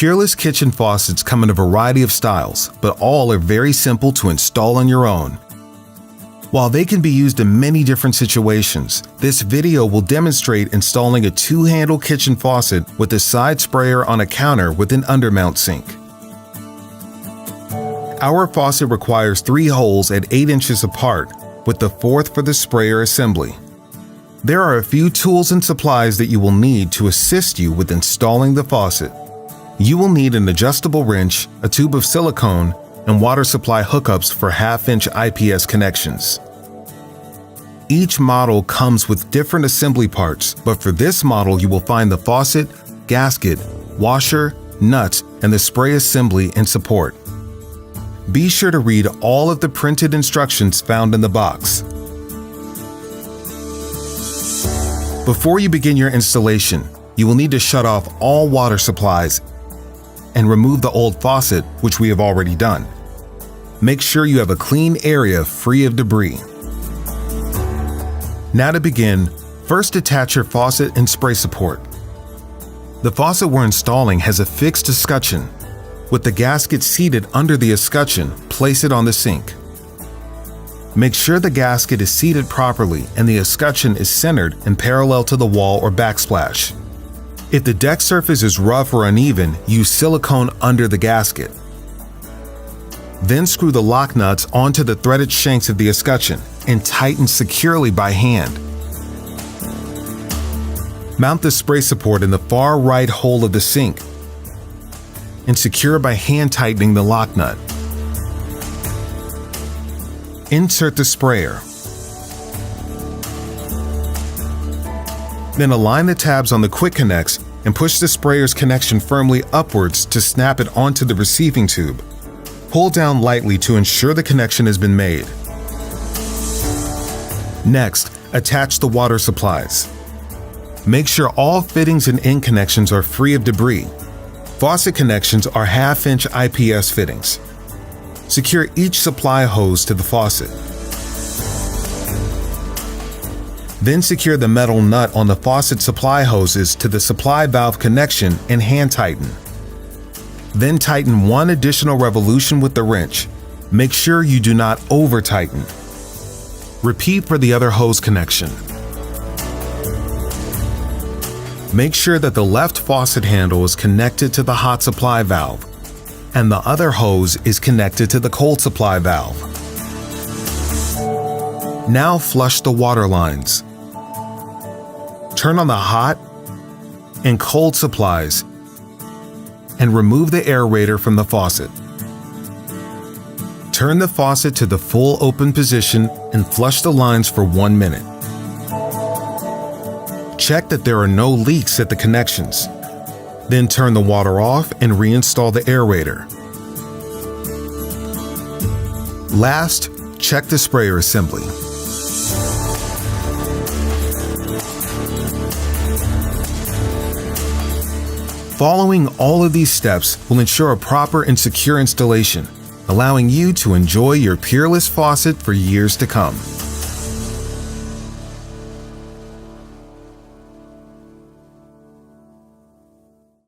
Peerless kitchen faucets come in a variety of styles, but all are very simple to install on your own. While they can be used in many different situations, this video will demonstrate installing a two-handle kitchen faucet with a side sprayer on a counter with an undermount sink. Our faucet requires 3 holes at 8 inches apart, with the 4th for the sprayer assembly. There are a few tools and supplies that you will need to assist you with installing the faucet. You will need an adjustable wrench, a tube of silicone, and water supply hookups for 1/2-inch IPS connections. Each model comes with different assembly parts, but for this model you will find the faucet, gasket, washer, nuts, and the spray assembly and support. Be sure to read all of the printed instructions found in the box. Before you begin your installation, you will need to shut off all water supplies and remove the old faucet, which we have already done. Make sure you have a clean area free of debris. Now to begin, first attach your faucet and spray support. The faucet we're installing has a fixed escutcheon. With the gasket seated under the escutcheon, place it on the sink. Make sure the gasket is seated properly and the escutcheon is centered and parallel to the wall or backsplash. If the deck surface is rough or uneven, use silicone under the gasket. Then screw the lock nuts onto the threaded shanks of the escutcheon and tighten securely by hand. Mount the spray support in the far right hole of the sink and secure by hand tightening the lock nut. Insert the sprayer. Then align the tabs on the quick connects and push the sprayer's connection firmly upwards to snap it onto the receiving tube. Pull down lightly to ensure the connection has been made. Next, attach the water supplies. Make sure all fittings and end connections are free of debris. Faucet connections are 1/2-inch IPS fittings. Secure each supply hose to the faucet. Then secure the metal nut on the faucet supply hoses to the supply valve connection and hand tighten. Then tighten 1 additional revolution with the wrench. Make sure you do not over-tighten. Repeat for the other hose connection. Make sure that the left faucet handle is connected to the hot supply valve, and the other hose is connected to the cold supply valve. Now flush the water lines. Turn on the hot and cold supplies and remove the aerator from the faucet. Turn the faucet to the full open position and flush the lines for 1 minute. Check that there are no leaks at the connections. Then turn the water off and reinstall the aerator. Last, check the sprayer assembly. Following all of these steps will ensure a proper and secure installation, allowing you to enjoy your Peerless faucet for years to come.